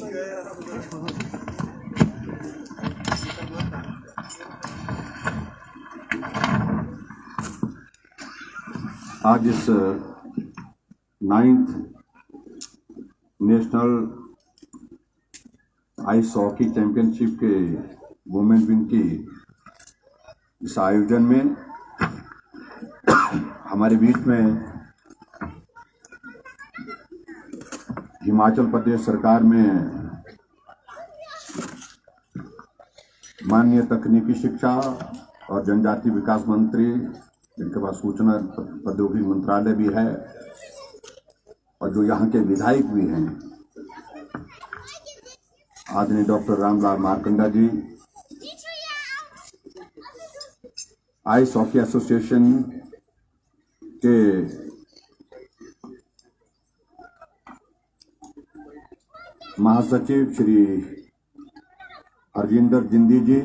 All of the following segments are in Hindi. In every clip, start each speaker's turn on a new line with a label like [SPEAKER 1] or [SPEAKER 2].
[SPEAKER 1] आज इस 9th national ice hockey championship के वुमेन विंग की इस आयोजन में हमारे बीच में हिमाचल प्रदेश सरकार में माननीय तकनीकी शिक्षा और जनजाति विकास मंत्री, जिनके पास सूचना प्रौद्योगिकी मंत्रालय भी है, और जो यहाँ के विधायक भी हैं, आदरणीय डॉक्टर रामलाल मारकंडा जी, आइस हॉकी एसोसिएशन के महासचिव श्री हरजिंदर जिंदी जी,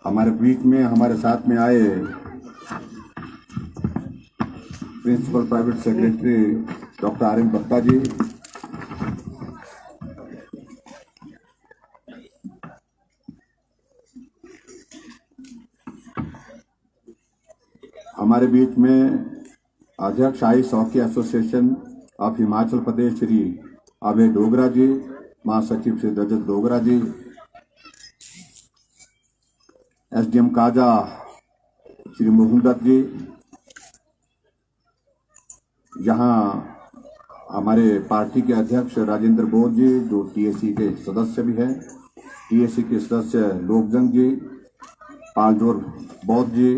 [SPEAKER 1] हमारे बीच में हमारे साथ में आए principal private secretary doctor R M Batta ji, हमारे बीच में अध्यक्ष ice hockey association of Himachal Pradesh Shri Abhay Dogra ji, महासचिव श्री रजत डोगरा जी, एसडीएम काजा श्री मोहनदत्त जी, यहाँ हमारे पार्टी के अध्यक्ष राजेंद्र बोध जी, जो टीएसी के सदस्य भी हैं, टीएसी के सदस्य लोकजंग जी, पालजोर बौद्ध जी,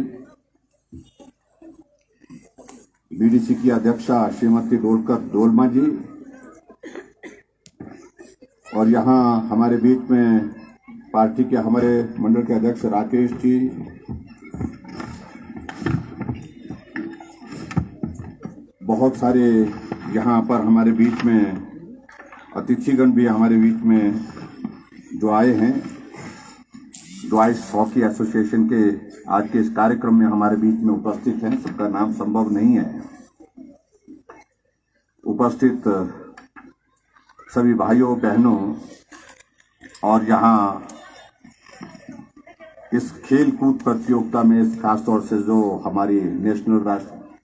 [SPEAKER 1] बीडीसी की अध्यक्षा श्रीमती डोलकर डोलमा जी, और यहाँ हमारे बीच में पार्टी के हमारे मंडल के अध्यक्ष राकेश जी, बहुत सारे यहाँ पर हमारे बीच में अतिथिगण भी हमारे बीच में जो आए हैं, जो आइस हॉकी एसोसिएशन के आज के इस कार्यक्रम में हमारे बीच में उपस्थित हैं। सबका नाम संभव नहीं है। उपस्थित सभी भाइयों बहनों, और यहाँ इस खेल कूद प्रतियोगिता में खासतौर से जो हमारी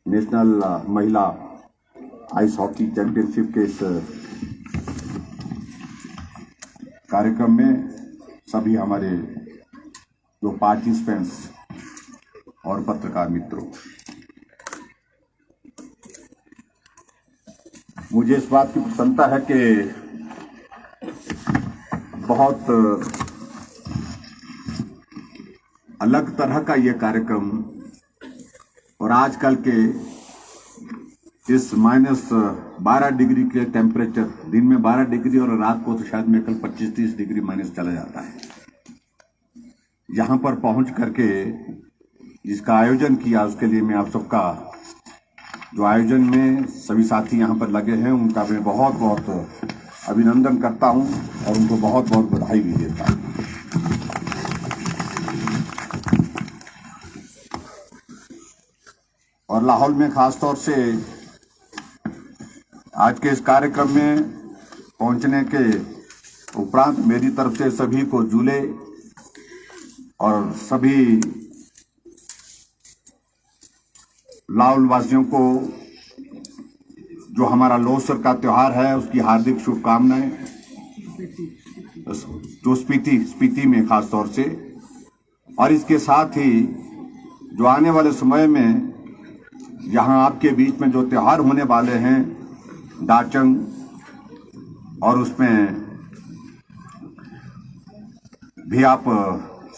[SPEAKER 1] नेशनल महिला आइस हॉकी चैंपियनशिप के इस कार्यक्रम में सभी हमारे जो पार्टिसिपेंट्स और पत्रकार मित्रों, मुझे इस बात की प्रसन्नता है कि बहुत अलग तरह का ये कार्यक्रम, और आजकल के इस -12 डिग्री के टेम्परेचर, दिन में 12 डिग्री और रात को तो शायद में कल 25-30 डिग्री माइनस चला जाता है, यहाँ पर पहुंच करके जिसका आयोजन किया, उसके लिए मैं आप सबका, जो आयोजन में सभी साथी यहाँ पर लगे हैं, उनका मैं बहुत बहुत अभिनंदन करता हूं और उनको बहुत बहुत बधाई भी देता हूं। और लाहौल में खासतौर से आज के इस कार्यक्रम में पहुंचने के उपरांत मेरी तरफ से सभी को जुले और सभी लाहौल वासियों को जो हमारा लोसर का त्योहार है उसकी हार्दिक शुभकामनाएं, जो स्पीति में खास तौर से, और इसके साथ ही जो आने वाले समय में यहाँ आपके बीच में जो त्योहार होने वाले हैं दाचंग, और उसमें भी आप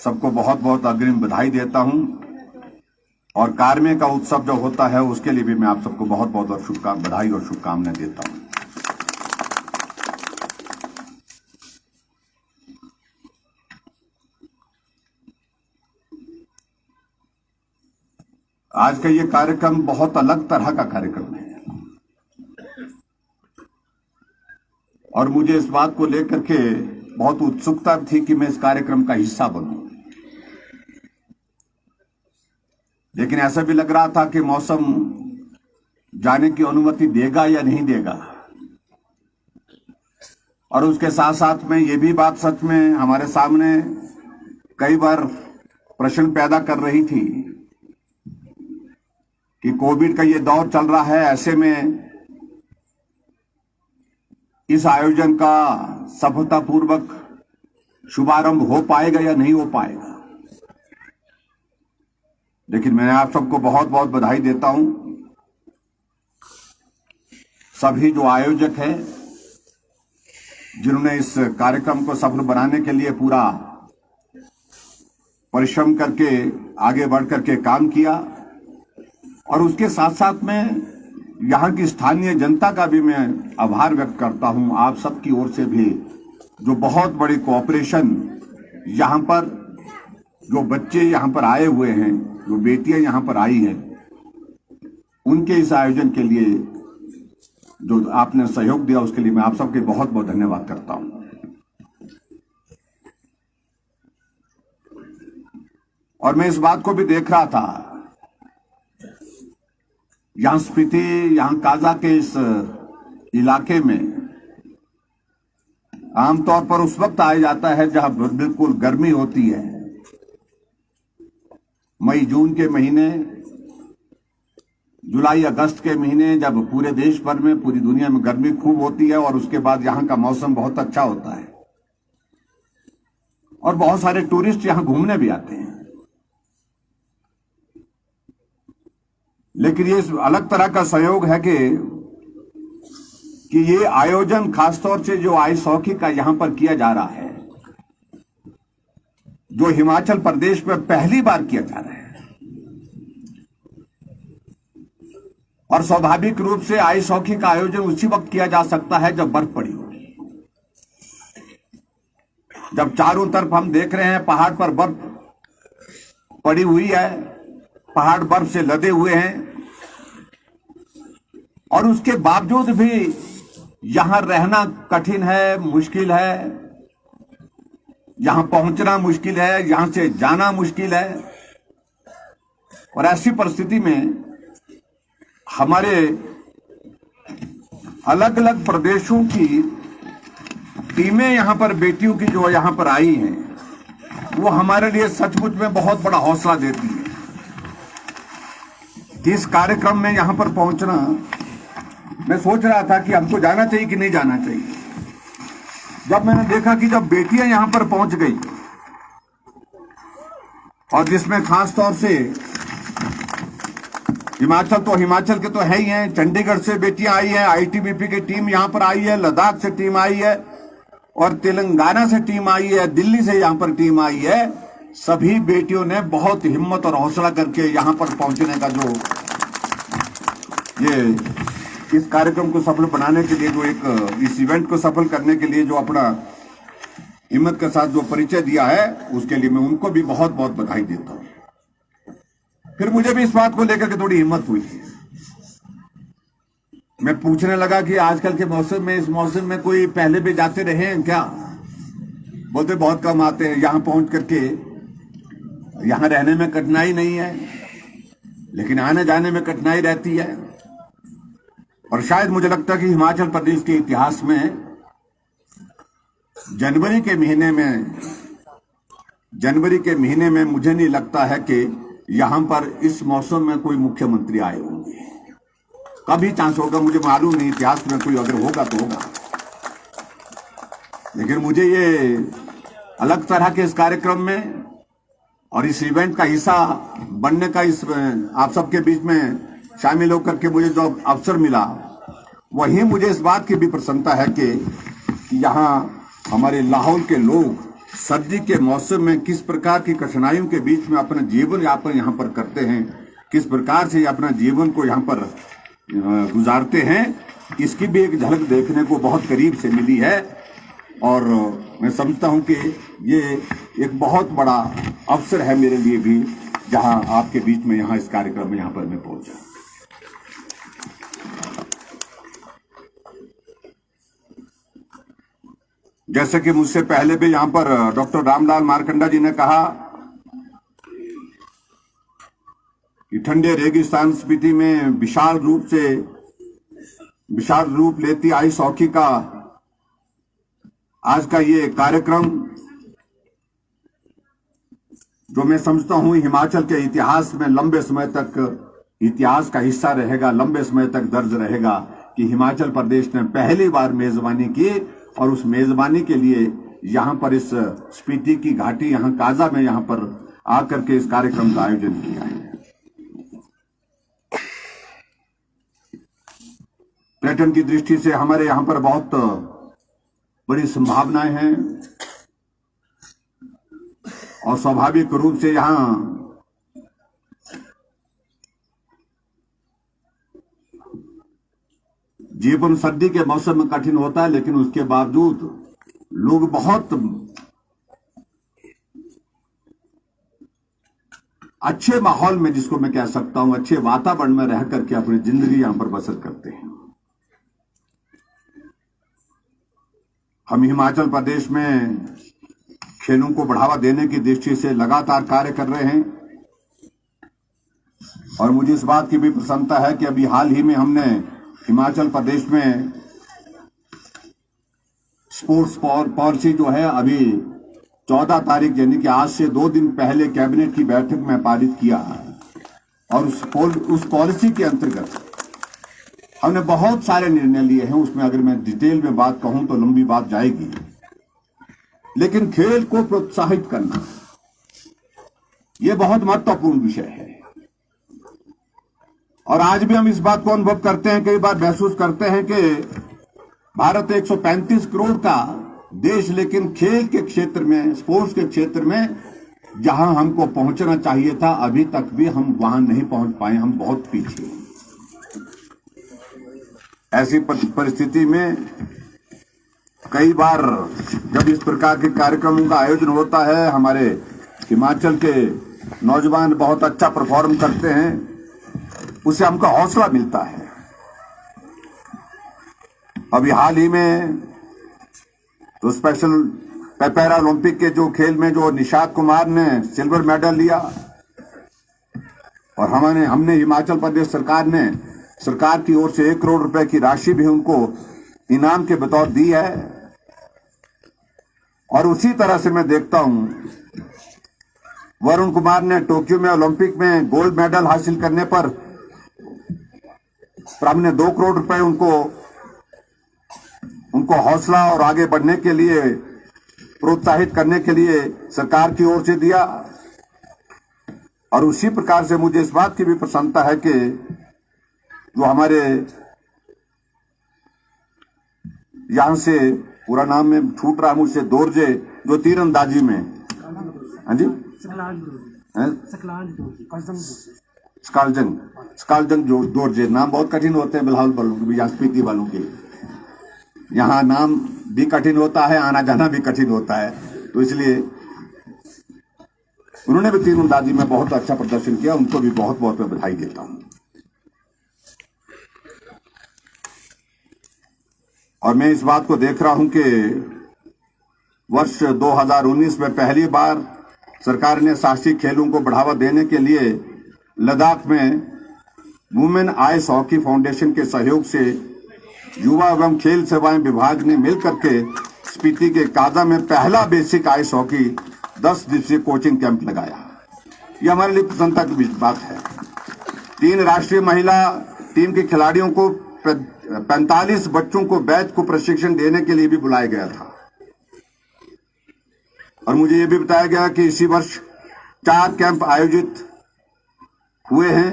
[SPEAKER 1] सबको बहुत बहुत अग्रिम बधाई देता हूं। और कार्मे का उत्सव जो होता है उसके लिए भी मैं आप सबको बहुत बहुत बधाई और शुभकामनाएं देता हूं। आज का ये कार्यक्रम बहुत अलग तरह का कार्यक्रम है, और मुझे इस बात को लेकर के बहुत उत्सुकता थी कि मैं इस कार्यक्रम का हिस्सा बनूं, लेकिन ऐसा भी लग रहा था कि मौसम जाने की अनुमति देगा या नहीं देगा। और उसके साथ साथ में ये भी बात सच में हमारे सामने कई बार प्रश्न पैदा कर रही थी कि कोविड का ये दौर चल रहा है, ऐसे में इस आयोजन का सफलतापूर्वक शुभारंभ हो पाएगा या नहीं हो पाएगा। लेकिन मैं आप सबको बहुत बहुत बधाई देता हूं, सभी जो आयोजक हैं जिन्होंने इस कार्यक्रम को सफल बनाने के लिए पूरा परिश्रम करके आगे बढ़ करके काम किया, और उसके साथ साथ में यहाँ की स्थानीय जनता का भी मैं आभार व्यक्त करता हूँ, आप सबकी ओर से भी जो बहुत बड़ी कोऑपरेशन, यहाँ पर जो बच्चे यहाँ पर आए हुए हैं, जो बेटियां यहाँ पर आई हैं, उनके इस आयोजन के लिए जो आपने सहयोग दिया उसके लिए मैं आप सबके बहुत बहुत धन्यवाद करता हूं। और मैं इस बात को भी देख रहा था, यहां स्पीति, यहां काजा के इस इलाके में आमतौर पर उस वक्त आया जाता है जहां बिल्कुल गर्मी होती है, मई जून के महीने, जुलाई अगस्त के महीने, जब पूरे देश भर में, पूरी दुनिया में गर्मी खूब होती है और उसके बाद यहां का मौसम बहुत अच्छा होता है और बहुत सारे टूरिस्ट यहां घूमने भी आते हैं। लेकिन ये अलग तरह का सहयोग है कि ये आयोजन खासतौर से जो आइस हॉकी का यहां पर किया जा रहा है, जो हिमाचल प्रदेश में पहली बार किया जा रहा है, और स्वाभाविक रूप से आइस हॉकी का आयोजन उसी वक्त किया जा सकता है जब बर्फ पड़ी होगी, जब चारों तरफ हम देख रहे हैं पहाड़ पर बर्फ पड़ी हुई है, पहाड़ बर्फ से लदे हुए हैं, और उसके बावजूद भी यहां रहना कठिन है, मुश्किल है, यहां पहुंचना मुश्किल है, यहां से जाना मुश्किल है। और ऐसी परिस्थिति में हमारे अलग अलग प्रदेशों की टीमें यहां पर, बेटियों की जो यहां पर आई हैं, वो हमारे लिए सचमुच में बहुत बड़ा हौसला देती है कि इस कार्यक्रम में यहां पर पहुंचना। मैं सोच रहा था कि हमको जाना चाहिए कि नहीं जाना चाहिए। जब मैंने देखा कि जब बेटियां यहां पर पहुंच गई, और जिसमें खास तौर से हिमाचल के तो है ही हैं, चंडीगढ़ से बेटियां आई हैं, आईटीबीपी की टीम यहां पर आई है, लद्दाख से टीम आई है, और तेलंगाना से टीम आई है, दिल्ली से यहां पर टीम आई है। सभी बेटियों ने बहुत हिम्मत और हौसला करके यहां पर पहुंचने का, जो ये इस कार्यक्रम को सफल बनाने के लिए, जो एक इस इवेंट को सफल करने के लिए जो अपना हिम्मत के साथ जो परिचय दिया है, उसके लिए मैं उनको भी बहुत बहुत बधाई देता हूं। फिर मुझे भी इस बात को लेकर के थोड़ी हिम्मत हुई। मैं पूछने लगा कि आजकल के मौसम में, इस मौसम में कोई पहले भी जाते रहे हैं क्या? बोलते बहुत कम आते हैं। यहां पहुंच करके यहां रहने में कठिनाई नहीं है, लेकिन आने जाने में कठिनाई रहती है। और शायद मुझे लगता है कि हिमाचल प्रदेश के इतिहास में जनवरी के महीने में मुझे नहीं लगता है कि यहां पर इस मौसम में कोई मुख्यमंत्री आए होंगे। कभी चांस होगा, मुझे मालूम नहीं, इतिहास में कोई अगर होगा तो होगा। लेकिन मुझे ये अलग तरह के इस कार्यक्रम में और इस इवेंट का हिस्सा बनने का, इस आप सबके बीच में शामिल होकर के मुझे जो अवसर मिला, वही मुझे इस बात की भी प्रसन्नता है कि यहाँ हमारे लाहौल के लोग सर्दी के मौसम में किस प्रकार की कठिनाइयों के बीच में अपना जीवन यापन यहाँ पर करते हैं, किस प्रकार से अपना जीवन को यहाँ पर गुजारते हैं, इसकी भी एक झलक देखने को बहुत करीब से मिली है। और मैं समझता हूँ कि ये एक बहुत बड़ा अवसर है मेरे लिए भी, जहाँ आपके बीच में यहाँ इस कार्यक्रम में यहाँ पर मैं पहुंचा। जैसे कि मुझसे पहले भी यहाँ पर डॉक्टर रामलाल मारकंडा जी ने कहा कि ठंडे रेगिस्तान स्पीति में विशाल रूप लेती आइस हॉकी का आज का ये कार्यक्रम जो मैं समझता हूं हिमाचल के इतिहास में लंबे समय तक इतिहास का हिस्सा रहेगा, लंबे समय तक दर्ज रहेगा कि हिमाचल प्रदेश ने पहली बार मेजबानी की और उस मेजबानी के लिए यहां पर इस स्पीति की घाटी यहां काजा में यहां पर आकर के इस कार्यक्रम का आयोजन किया है। पर्यटन की दृष्टि से हमारे यहां पर बहुत बड़ी संभावनाएं हैं और स्वाभाविक रूप से यहां जीवन सर्दी के मौसम में कठिन होता है, लेकिन उसके बावजूद लोग बहुत अच्छे माहौल में, जिसको मैं कह सकता हूं अच्छे वातावरण में रह करके अपनी जिंदगी यहां पर बसर करते हैं। हम हिमाचल प्रदेश में खेलों को बढ़ावा देने की दृष्टि से लगातार कार्य कर रहे हैं और मुझे इस बात की भी प्रसन्नता है कि अभी हाल ही में हमने हिमाचल प्रदेश में स्पोर्ट्स पॉलिसी जो है अभी 14 तारीख यानी कि आज से 2 दिन पहले कैबिनेट की बैठक में पारित किया और उस पॉलिसी के अंतर्गत हमने बहुत सारे निर्णय लिए हैं। उसमें अगर मैं डिटेल में बात कहूं तो लंबी बात जाएगी, लेकिन खेल को प्रोत्साहित करना यह बहुत महत्वपूर्ण विषय है और आज भी हम इस बात को अनुभव करते हैं, कई बार महसूस करते हैं कि भारत 135 करोड़ का देश, लेकिन खेल के क्षेत्र में, स्पोर्ट्स के क्षेत्र में जहां हमको पहुंचना चाहिए था अभी तक भी हम वहां नहीं पहुंच पाए, हम बहुत पीछे हैं। ऐसी परिस्थिति में कई बार जब इस प्रकार के कार्यक्रमों का आयोजन होता है, हमारे हिमाचल के नौजवान बहुत अच्छा परफॉर्म करते हैं, उससे हमको हौसला मिलता है। अभी हाल ही में तो स्पेशल पैरा ओलंपिक के जो खेल में जो निशात कुमार ने सिल्वर मेडल लिया और हमने हिमाचल प्रदेश सरकार की ओर से 1 करोड़ रुपए की राशि भी उनको इनाम के बतौर दी है। और उसी तरह से मैं देखता हूं वरुण कुमार ने टोक्यो में ओलंपिक में गोल्ड मेडल हासिल करने पर हमने 2 करोड़ रुपए उनको हौसला और आगे बढ़ने के लिए प्रोत्साहित करने के लिए सरकार की ओर से दिया। और उसी प्रकार से मुझे इस बात की भी प्रसन्नता है कि जो हमारे यहां से पूरा नाम में छूट रहा मुझसे, दोरजे, जो तीरंदाजी में, हाँ जी, स्कालजंग जो दोरजे, नाम बहुत कठिन होते हैं बिलावल वालों के, या स्पीति वालों के। यहाँ नाम भी कठिन होता है, आना जाना भी कठिन होता है, तो इसलिए उन्होंने भी तीरंदाजी में बहुत अच्छा प्रदर्शन किया, उनको भी बहुत बहुत मैं बधाई देता हूं। और मैं इस बात को देख रहा हूं कि वर्ष 2019 में पहली बार सरकार ने साहसिक खेलों को बढ़ावा देने के लिए लद्दाख में वुमेन आइस हॉकी फाउंडेशन के सहयोग से युवा एवं खेल सेवाएं विभाग ने मिलकर के स्पीति के काजा में पहला बेसिक आइस हॉकी 10 दिवसीय कोचिंग कैंप लगाया। यह हमारे लिए प्रसन्नता की बात है। 3 राष्ट्रीय महिला टीम के खिलाड़ियों को 45 बच्चों को बैच को प्रशिक्षण देने के लिए भी बुलाया गया था और मुझे यह भी बताया गया कि इसी वर्ष 4 कैंप आयोजित हुए हैं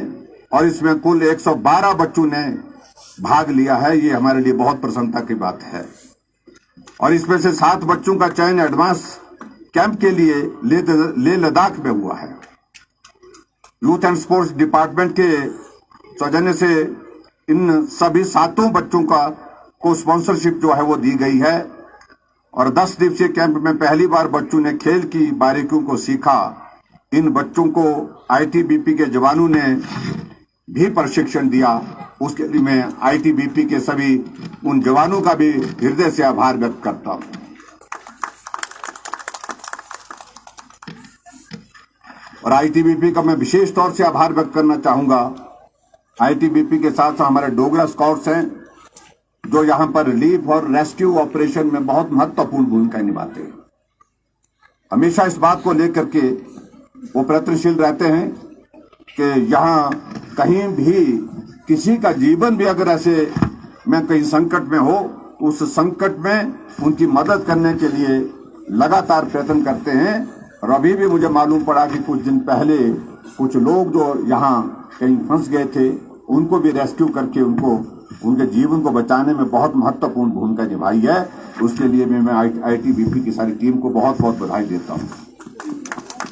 [SPEAKER 1] और इसमें कुल 112 बच्चों ने भाग लिया है। ये हमारे लिए बहुत प्रसन्नता की बात है और इसमें से 7 बच्चों का चयन एडवांस कैंप के लिए लेह लद्दाख में हुआ है। यूथ एंड स्पोर्ट्स डिपार्टमेंट के सौजन्य से इन सभी 7 बच्चों को स्पॉन्सरशिप जो है वो दी गई है और 10 दिवसीय कैंप में पहली बार बच्चों ने खेल की बारीकियों को सीखा। इन बच्चों को आईटीबीपी के जवानों ने भी प्रशिक्षण दिया। उसके लिए मैं आईटीबीपी के सभी उन जवानों का भी हृदय से आभार व्यक्त करता हूं। और आईटीबीपी का मैं विशेष तौर से आभार व्यक्त करना चाहूंगा। आईटीबीपी के साथ साथ हमारे डोगरा स्काउट्स हैं जो यहाँ पर रिलीफ और रेस्क्यू ऑपरेशन में बहुत महत्वपूर्ण भूमिका निभाते हैं। हमेशा इस बात को लेकर के वो प्रयत्नशील रहते हैं कि यहाँ कहीं भी किसी का जीवन भी अगर ऐसे में कहीं संकट में हो, उस संकट में उनकी मदद करने के लिए लगातार प्रयत्न करते हैं। और अभी भी मुझे मालूम पड़ा कि कुछ दिन पहले कुछ लोग जो यहाँ कहीं फंस गए थे, उनको भी रेस्क्यू करके उनके जीवन को बचाने में बहुत महत्वपूर्ण भूमिका निभाई है। उसके लिए मैं आईटीबीपी की सारी टीम को बहुत बहुत बधाई देता हूं।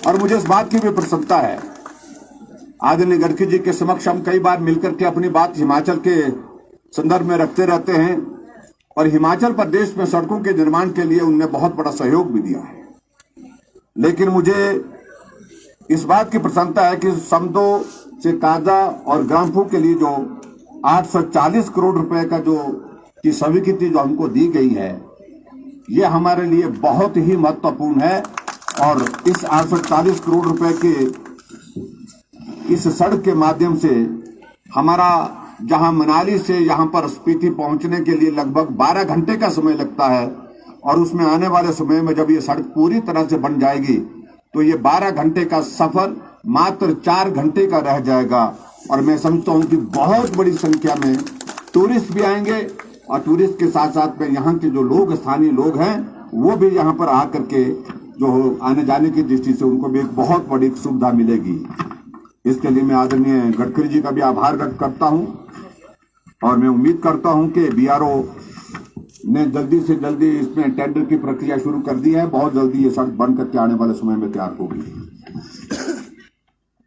[SPEAKER 1] और मुझे इस बात की भी प्रसन्नता है, आदरणीय गडकरी जी के समक्ष हम कई बार मिलकर के अपनी बात हिमाचल के संदर्भ में रखते रहते हैं, और हिमाचल प्रदेश में सड़कों के निर्माण के लिए उन्होंने बहुत बड़ा सहयोग भी दिया है। लेकिन मुझे इस बात की प्रसन्नता है कि समदो से काजा और ग्राम्फू के लिए जो 840 करोड़ रुपए का जो की स्वीकृति जो हमको दी गई है, ये हमारे लिए बहुत ही महत्वपूर्ण है। और इस 840 करोड़ रुपए के इस सड़क के माध्यम से हमारा जहां मनाली से यहां पर स्पीति पहुंचने के लिए लगभग 12 घंटे का समय लगता है, और उसमें आने वाले समय में जब ये सड़क पूरी तरह से बन जाएगी तो ये 12 घंटे का सफर मात्र 4 घंटे का रह जाएगा। और मैं समझता हूं कि बहुत बड़ी संख्या में टूरिस्ट भी आएंगे, और टूरिस्ट के साथ साथ में यहाँ के जो लोग, स्थानीय लोग हैं, वो भी यहाँ पर आकर के जो आने जाने की दृष्टि से उनको भी एक बहुत बड़ी सुविधा मिलेगी। इसके लिए मैं आदरणीय गडकरी जी का भी आभार व्यक्त करता हूं, और मैं उम्मीद करता हूं कि बीआरओ ने जल्दी से जल्दी इसमें टेंडर की प्रक्रिया शुरू कर दी है। बहुत जल्दी ये सड़क बन करके आने वाले समय में तैयार होगी।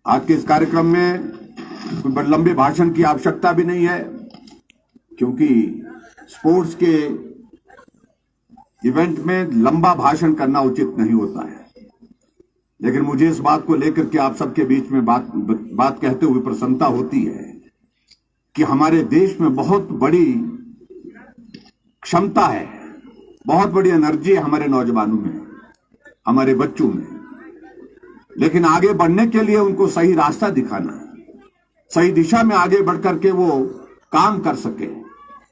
[SPEAKER 1] आज के इस कार्यक्रम में कोई बड़े लंबे भाषण की आवश्यकता भी नहीं है, क्योंकि स्पोर्ट्स के इवेंट में लंबा भाषण करना उचित नहीं होता है। लेकिन मुझे इस बात को लेकर के आप सबके बीच में बात कहते हुए प्रसन्नता होती है कि हमारे देश में बहुत बड़ी क्षमता है, बहुत बड़ी एनर्जी है हमारे नौजवानों में, हमारे बच्चों में। लेकिन आगे बढ़ने के लिए उनको सही रास्ता दिखाना, सही दिशा में आगे बढ़ करके वो काम कर सके,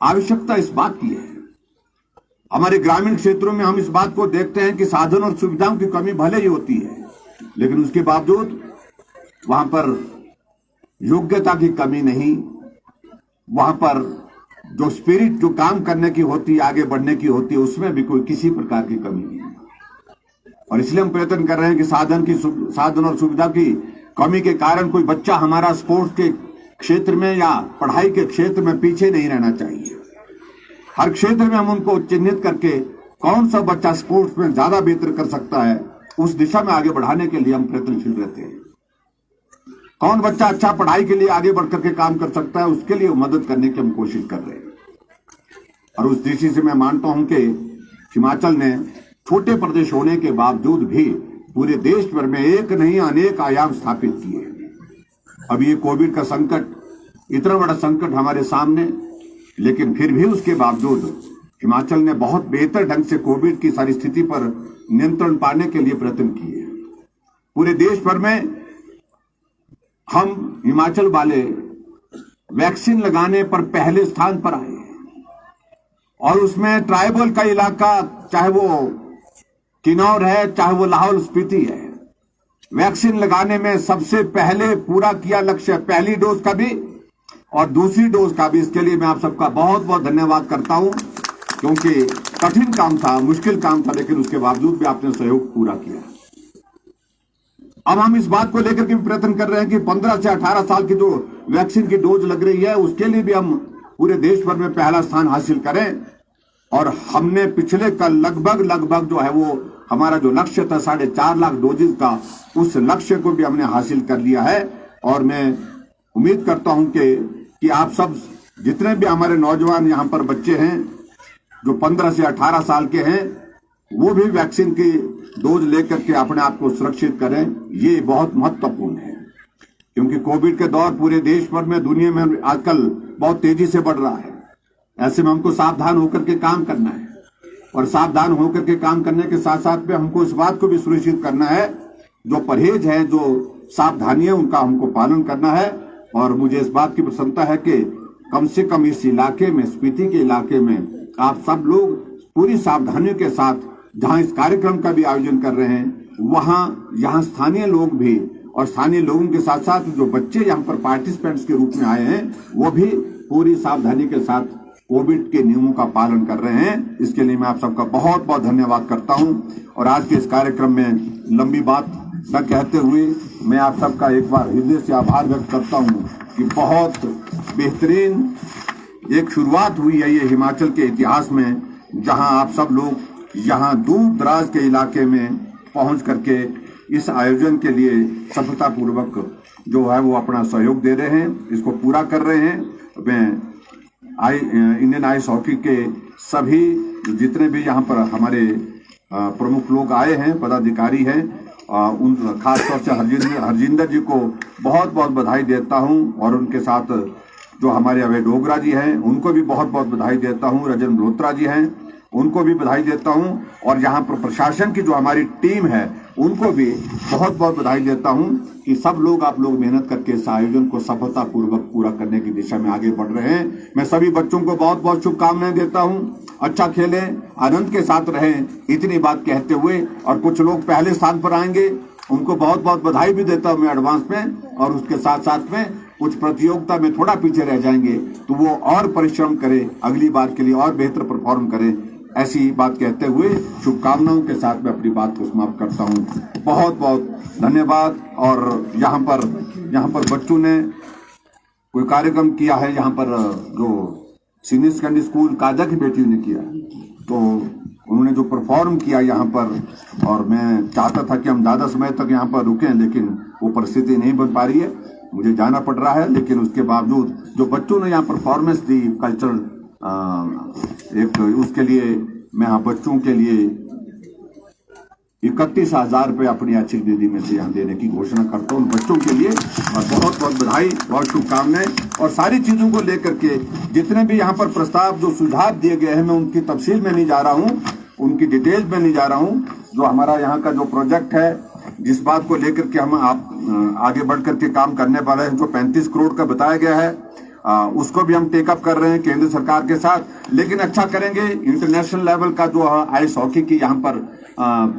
[SPEAKER 1] आवश्यकता इस बात की है। हमारे ग्रामीण क्षेत्रों में हम इस बात को देखते हैं कि साधन और सुविधाओं की कमी भले ही होती है, लेकिन उसके बावजूद वहां पर योग्यता की कमी नहीं, वहां पर जो स्पिरिट, जो काम करने की होती है, आगे बढ़ने की होती है, उसमें भी कोई किसी प्रकार की कमी नहीं है। और इसलिए हम प्रयत्न कर रहे हैं कि साधन और सुविधा की कमी के कारण कोई बच्चा हमारा स्पोर्ट्स के क्षेत्र में या पढ़ाई के क्षेत्र में पीछे नहीं रहना चाहिए। हर क्षेत्र में हम उनको चिन्हित करके कौन सा बच्चा स्पोर्ट्स में ज्यादा बेहतर कर सकता है, उस दिशा में आगे बढ़ाने के लिए हम प्रयत्नशील रहते हैं। कौन बच्चा अच्छा पढ़ाई के लिए आगे बढ़ करके काम कर सकता है, उसके लिए मदद करने की हम कोशिश कर रहे हैं। और उस दृष्टि से मैं मानता हूं कि हिमाचल ने छोटे प्रदेश होने के बावजूद भी पूरे देश भर में एक नहीं अनेक आयाम स्थापित किए। अब ये कोविड का संकट, इतना बड़ा संकट हमारे सामने, लेकिन फिर भी उसके बावजूद हिमाचल ने बहुत बेहतर ढंग से कोविड की सारी स्थिति पर नियंत्रण पाने के लिए प्रयत्न किए। पूरे देश भर में हम हिमाचल वाले वैक्सीन लगाने पर पहले स्थान पर आए, और उसमें ट्राइबल का इलाका, चाहे वो किन्नौर है, चाहे वो लाहौल स्पीति है, वैक्सीन लगाने में सबसे पहले पूरा किया लक्ष्य, पहली डोज का भी और दूसरी डोज का भी। इसके लिए मैं आप सबका बहुत बहुत धन्यवाद करता हूं, क्योंकि कठिन काम था, मुश्किल काम था, लेकिन उसके बावजूद भी आपने सहयोग पूरा किया। अब हम इस बात को लेकर के भी प्रयत्न कर रहे हैं कि 15 से 18 साल की जो वैक्सीन की डोज लग रही है, उसके लिए भी हम पूरे देश भर में पहला स्थान हासिल करें। और हमने पिछले कल लगभग जो है वो हमारा जो लक्ष्य था 4.5 लाख डोजेज का, उस लक्ष्य को भी हमने हासिल कर लिया है। और मैं उम्मीद करता हूं कि आप सब जितने भी हमारे नौजवान यहाँ पर बच्चे हैं जो 15 से 18 साल के हैं, वो भी वैक्सीन की डोज लेकर के अपने आप को सुरक्षित करें। ये बहुत महत्वपूर्ण है, क्योंकि कोविड के दौर पूरे देश भर में, दुनिया में आजकल बहुत तेजी से बढ़ रहा है। ऐसे में हमको सावधान होकर के काम करना है, और सावधान होकर के काम करने के साथ साथ में हमको इस बात को भी सुनिश्चित करना है, जो परहेज है, जो सावधानियां, उनका हमको पालन करना है। और मुझे इस बात की प्रसन्नता है कि कम से कम इस इलाके में, स्पीति के इलाके में आप सब लोग पूरी सावधानियों के साथ जहां इस कार्यक्रम का भी आयोजन कर रहे हैं, यहाँ स्थानीय लोग भी और स्थानीय लोगों के साथ साथ जो बच्चे यहाँ पर पार्टिसिपेंट्स के रूप में आए हैं वो भी पूरी सावधानी के साथ कोविड के नियमों का पालन कर रहे हैं। इसके लिए मैं आप सबका बहुत बहुत धन्यवाद करता हूं। और आज के इस कार्यक्रम में लंबी बात न कहते हुए मैं आप सबका एक बार हृदय से आभार व्यक्त करता हूं कि बहुत बेहतरीन एक शुरुआत हुई है ये हिमाचल के इतिहास में, जहां आप सब लोग यहाँ दूर दराज के इलाके में पहुंच करके इस आयोजन के लिए सफलतापूर्वक जो है वो अपना सहयोग दे रहे हैं, इसको पूरा कर रहे हैं। मैं इंडियन आइस हॉकी के सभी जितने भी यहाँ पर हमारे प्रमुख लोग आए हैं, पदाधिकारी हैं, उन खासतौर से हरजिंदर जी को बहुत बहुत बधाई देता हूं और उनके साथ जो हमारे अभय डोगरा जी हैं उनको भी बहुत बहुत बधाई देता हूं, रजन मल्होत्रा जी हैं उनको भी बधाई देता हूं और यहाँ पर प्रशासन की जो हमारी टीम है उनको भी बहुत बहुत बधाई देता हूं कि सब लोग आप लोग मेहनत करके इस आयोजन को सफलतापूर्वक पूरा करने की दिशा में आगे बढ़ रहे हैं। मैं सभी बच्चों को बहुत बहुत शुभकामनाएं देता हूं, अच्छा खेलें, आनंद के साथ रहें, इतनी बात कहते हुए और कुछ लोग पहले स्थान पर आएंगे उनको बहुत बहुत बधाई भी देता हूं मैं एडवांस में। और उसके साथ साथ में कुछ प्रतियोगिता में थोड़ा पीछे रह जाएंगे तो वो और परिश्रम करें, अगली बार के लिए और बेहतर परफॉर्म करें, ऐसी बात कहते हुए शुभकामनाओं के साथ मैं अपनी बात को समाप्त करता हूं। बहुत बहुत धन्यवाद। और यहाँ पर बच्चों ने कोई कार्यक्रम किया है, यहाँ पर जो सीनियर सेकेंडरी स्कूल काजा की बेटी ने किया, तो उन्होंने जो परफॉर्म किया यहाँ पर, और मैं चाहता था कि हम ज़्यादा समय तक यहाँ पर रुकें लेकिन वो परिस्थिति नहीं बन पा रही है, मुझे जाना पड़ रहा है। लेकिन उसके बावजूद जो बच्चों ने यहाँ परफॉर्मेंस दी कल्चरल एक, उसके लिए मैं यहाँ बच्चों के लिए 31,000 रुपये अपनी आर्थिक निधि में से यहाँ देने की घोषणा करता हूँ बच्चों के लिए। और बहुत बहुत बधाई, बहुत शुभकामनाएं। और सारी चीजों को लेकर के जितने भी यहाँ पर प्रस्ताव जो सुझाव दिए गए हैं मैं उनकी तफसील में नहीं जा रहा हूँ, उनकी डिटेल्स में नहीं जा रहा हूँ। जो हमारा यहाँ का जो प्रोजेक्ट है, जिस बात को लेकर के हम आप आगे बढ़ करके काम करने वाले हैं, जो 35 करोड़ का बताया गया है, उसको भी हम टेकअप कर रहे हैं केंद्र सरकार के साथ। लेकिन अच्छा करेंगे, इंटरनेशनल लेवल का जो आइस हॉकी की यहाँ पर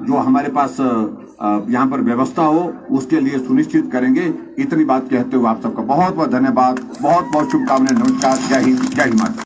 [SPEAKER 1] जो हमारे पास यहाँ पर व्यवस्था हो उसके लिए सुनिश्चित करेंगे। इतनी बात कहते हुए आप सबका बहुत बहुत धन्यवाद, बहुत बहुत शुभकामनाएं। नमस्कार, जय हिंद, जय हिमाचल।